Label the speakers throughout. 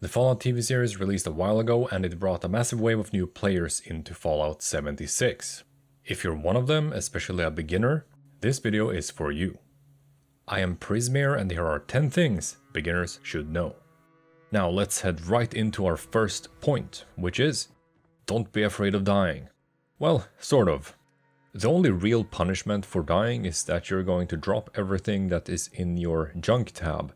Speaker 1: The Fallout TV series released a while ago and it brought a massive wave of new players into Fallout 76. If you're one of them, especially a beginner, this video is for you. I am Prizmere and here are 10 things beginners should know. Now let's head right into our first point, which is, don't be afraid of dying. Well, sort of. The only real punishment for dying is that you're going to drop everything that is in your junk tab.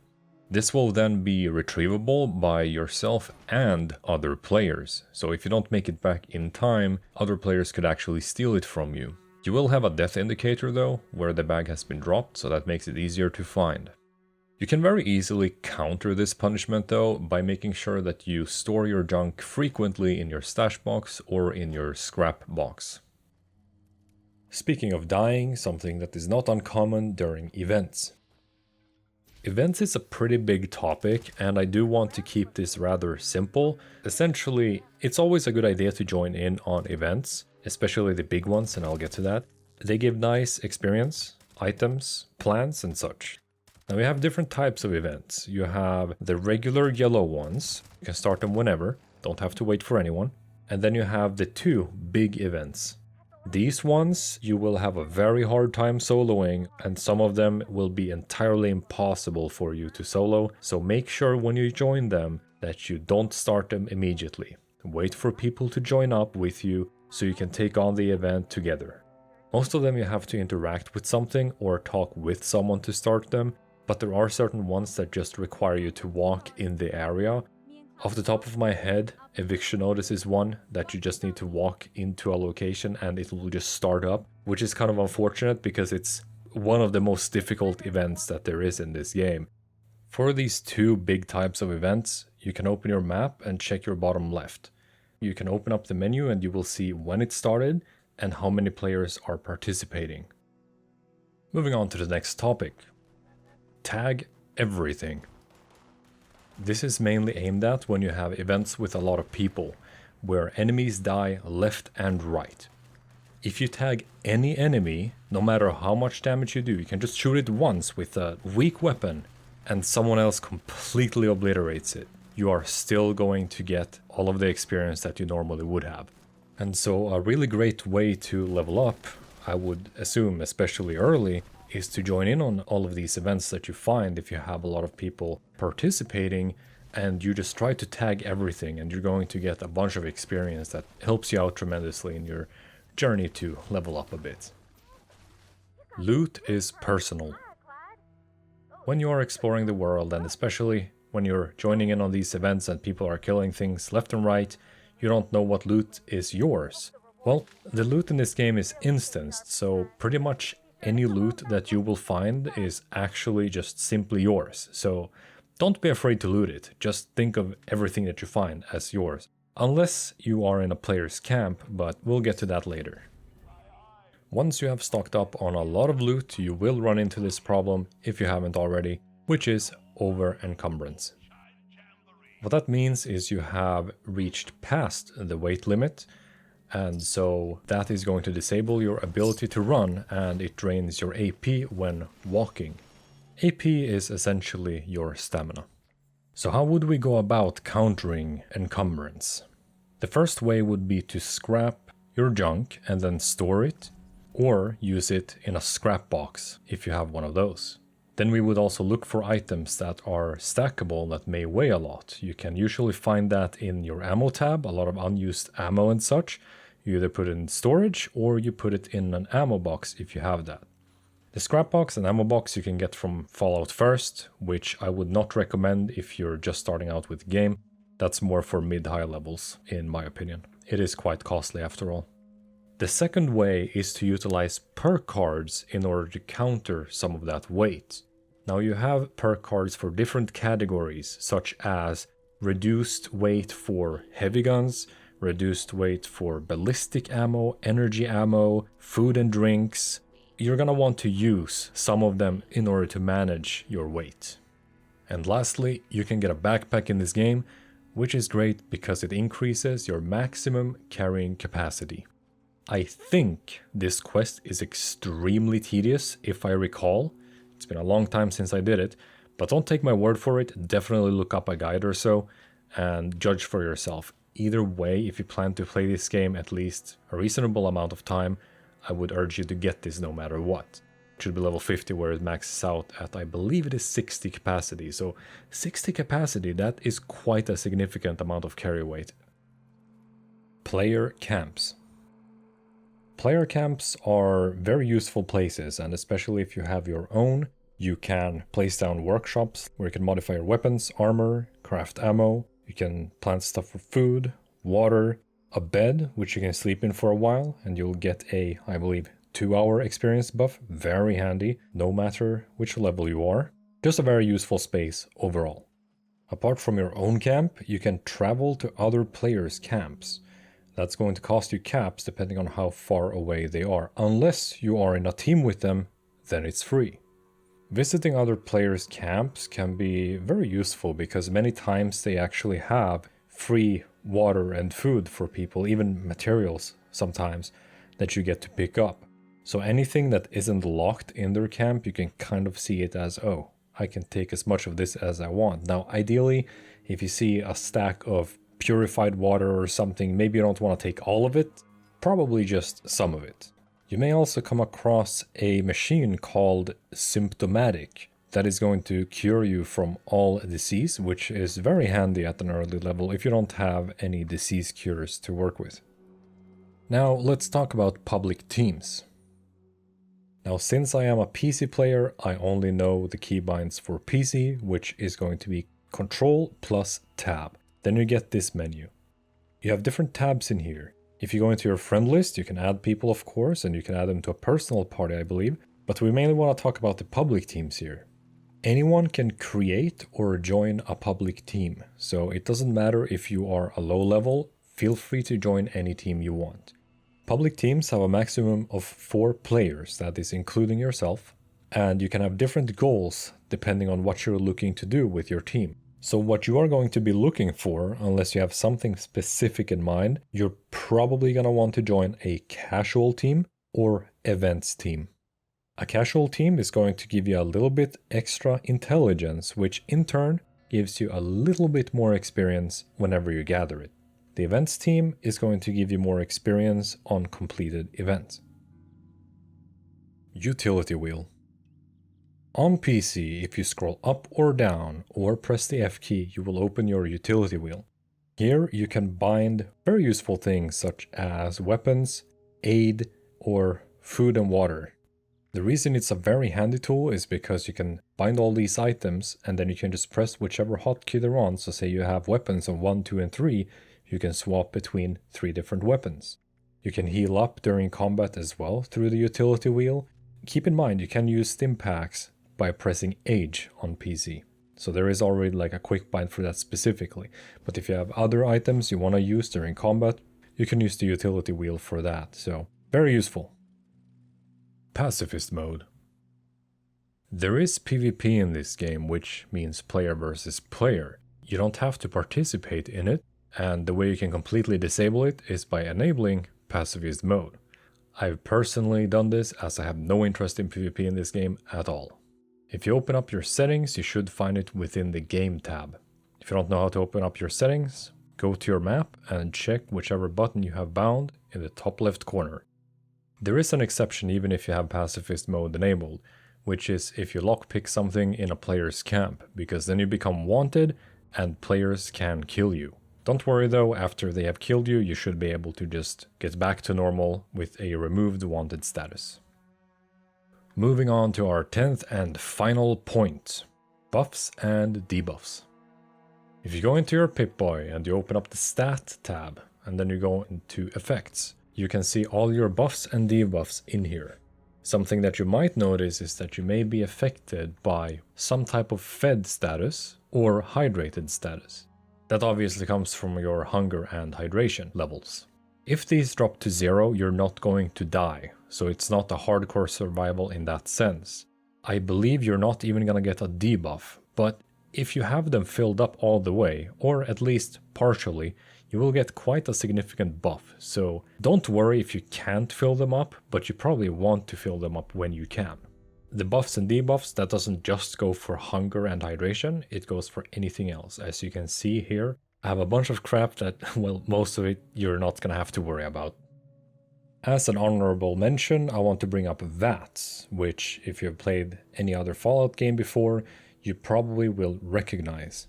Speaker 1: This will then be retrievable by yourself and other players, so if you don't make it back in time, other players could actually steal it from you. You will have a death indicator though, where the bag has been dropped, so that makes it easier to find. You can very easily counter this punishment though by making sure that you store your junk frequently in your stash box or in your scrap box. Speaking of dying, something that is not uncommon during events. Events is a pretty big topic and I do want to keep this rather simple. Essentially, it's always a good idea to join in on events, especially the big ones, and I'll get to that. They give nice experience, items, plans and such. Now we have different types of events. You have the regular yellow ones, you can start them whenever, don't have to wait for anyone. And then you have the two big events. These ones you will have a very hard time soloing, and some of them will be entirely impossible for you to solo, so make sure when you join them that you don't start them immediately. Wait for people to join up with you so you can take on the event together. Most of them you have to interact with something or talk with someone to start them, but there are certain ones that just require you to walk in the area. Off the top of my head, Eviction Notice is one that you just need to walk into a location and it will just start up, which is kind of unfortunate because it's one of the most difficult events that there is in this game. For these two big types of events, you can open your map and check your bottom left. You can open up the menu and you will see when it started and how many players are participating. Moving on to the next topic. Tag everything. This is mainly aimed at when you have events with a lot of people, where enemies die left and right. If you tag any enemy, no matter how much damage you do, you can just shoot it once with a weak weapon and someone else completely obliterates it. You are still going to get all of the experience that you normally would have. And so a really great way to level up, I would assume especially early, is to join in on all of these events that you find if you have a lot of people participating, and you just try to tag everything and you're going to get a bunch of experience that helps you out tremendously in your journey to level up a bit. Loot is personal. When you are exploring the world, and especially when you're joining in on these events and people are killing things left and right, you don't know what loot is yours. Well, the loot in this game is instanced, so pretty much any loot that you will find is actually just simply yours, so don't be afraid to loot it, just think of everything that you find as yours. Unless you are in a player's camp, but we'll get to that later. Once you have stocked up on a lot of loot, you will run into this problem, if you haven't already, which is over-encumbrance. What that means is you have reached past the weight limit, and so that is going to disable your ability to run and it drains your AP when walking. AP is essentially your stamina. So how would we go about countering encumbrance? The first way would be to scrap your junk and then store it, or use it in a scrap box if you have one of those. Then we would also look for items that are stackable that may weigh a lot. You can usually find that in your ammo tab, a lot of unused ammo and such. You either put it in storage or you put it in an ammo box if you have that. The scrap box and ammo box you can get from Fallout First, which I would not recommend if you're just starting out with the game. That's more for mid-high levels, in my opinion. It is quite costly after all. The second way is to utilize perk cards in order to counter some of that weight. Now you have perk cards for different categories, such as reduced weight for heavy guns, reduced weight for ballistic ammo, energy ammo, food and drinks. You're gonna want to use some of them in order to manage your weight. And lastly, you can get a backpack in this game, which is great because it increases your maximum carrying capacity. I think this quest is extremely tedious, if I recall. It's been a long time since I did it, but don't take my word for it, definitely look up a guide or so. and judge for yourself. Either way, if you plan to play this game at least a reasonable amount of time, I would urge you to get this no matter what. It should be level 50 where it maxes out at, I believe it is 60 capacity. So 60 capacity, that is quite a significant amount of carry weight. Player camps. Player camps are very useful places, and especially if you have your own, you can place down workshops where you can modify your weapons, armor, craft ammo, you can plant stuff for food, water, a bed which you can sleep in for a while, and you'll get a, I believe, 2-hour experience buff, very handy, no matter which level you are. Just a very useful space overall. Apart from your own camp, you can travel to other players' camps. That's going to cost you caps depending on how far away they are. Unless you are in a team with them, then it's free. Visiting other players' camps can be very useful because many times they actually have free water and food for people, even materials sometimes that you get to pick up. So anything that isn't locked in their camp, you can kind of see it as, oh, I can take as much of this as I want. Now, ideally, if you see a stack of purified water or something, maybe you don't want to take all of it, probably just some of it. You may also come across a machine called Symptomatic that is going to cure you from all disease, which is very handy at an early level if you don't have any disease cures to work with. Now let's talk about public teams. Now since I am a PC player, I only know the keybinds for PC, which is going to be Control plus Tab. Then you get this menu. You have different tabs in here. If you go into your friend list, you can add people, of course, and you can add them to a personal party, I believe. But we mainly want to talk about the public teams here. Anyone can create or join a public team. So it doesn't matter if you are a low level, feel free to join any team you want. Public teams have a maximum of 4 players, that is including yourself. And you can have different goals depending on what you're looking to do with your team. So what you are going to be looking for, unless you have something specific in mind, you're probably going to want to join a casual team or events team. A casual team is going to give you a little bit extra intelligence, which in turn gives you a little bit more experience whenever you gather it. The events team is going to give you more experience on completed events. Utility wheel. On PC, if you scroll up or down or press the F key, you will open your utility wheel. Here you can bind very useful things such as weapons, aid, or food and water. The reason it's a very handy tool is because you can bind all these items and then you can just press whichever hotkey they're on. So say you have weapons on 1, 2, and 3, you can swap between 3 different weapons. You can heal up during combat as well through the utility wheel. Keep in mind you can use stim packs by pressing Age on PC. So there is already like a quick bind for that specifically. But if you have other items you want to use during combat, you can use the utility wheel for that. So very useful. Pacifist Mode. There is PvP in this game, which means player versus player. You don't have to participate in it, and the way you can completely disable it is by enabling Pacifist Mode. I've personally done this as I have no interest in PvP in this game at all. If you open up your settings, you should find it within the Game tab. If you don't know how to open up your settings, go to your map and check whichever button you have bound in the top left corner. There is an exception even if you have Pacifist Mode enabled, which is if you lockpick something in a player's camp, because then you become wanted and players can kill you. Don't worry though, after they have killed you, you should be able to just get back to normal with a removed wanted status. Moving on to our 10th and final point, buffs and debuffs. If you go into your Pip-Boy and you open up the Stat tab and then you go into Effects, you can see all your buffs and debuffs in here. Something that you might notice is that you may be affected by some type of fed status or hydrated status. That obviously comes from your hunger and hydration levels. If these drop to 0, you're not going to die, so it's not a hardcore survival in that sense. I believe you're not even gonna get a debuff, but if you have them filled up all the way, or at least partially, you will get quite a significant buff, so don't worry if you can't fill them up, but you probably want to fill them up when you can. The buffs and debuffs, that doesn't just go for hunger and hydration, it goes for anything else. As you can see here, I have a bunch of crap that, well, most of it you're not gonna have to worry about. As an honorable mention, I want to bring up VATS, which, if you've played any other Fallout game before, you probably will recognize.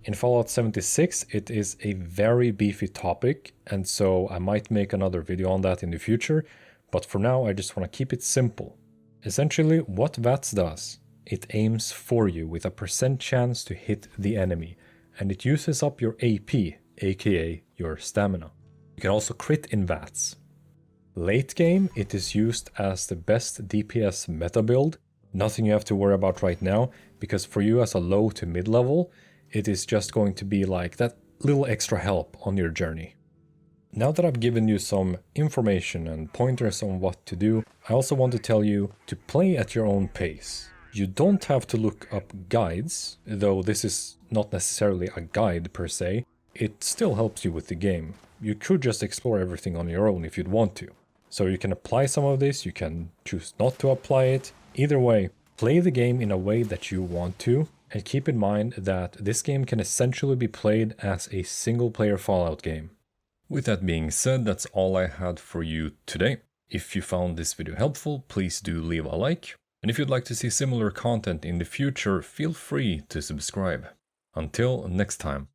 Speaker 1: In Fallout 76, it is a very beefy topic, and so I might make another video on that in the future, but for now I just want to keep it simple. Essentially, what VATS does, it aims for you with a % chance to hit the enemy, and it uses up your AP, aka your stamina. You can also crit in VATS. Late game, it is used as the best DPS meta build, nothing you have to worry about right now, because for you as a low to mid level, it is just going to be like that little extra help on your journey. Now that I've given you some information and pointers on what to do, I also want to tell you to play at your own pace. You don't have to look up guides, though this is not necessarily a guide per se. It still helps you with the game. You could just explore everything on your own if you'd want to. So you can apply some of this, you can choose not to apply it. Either way, play the game in a way that you want to, and keep in mind that this game can essentially be played as a single-player Fallout game. With that being said, that's all I had for you today. If you found this video helpful, please do leave a like. And if you'd like to see similar content in the future, feel free to subscribe. Until next time.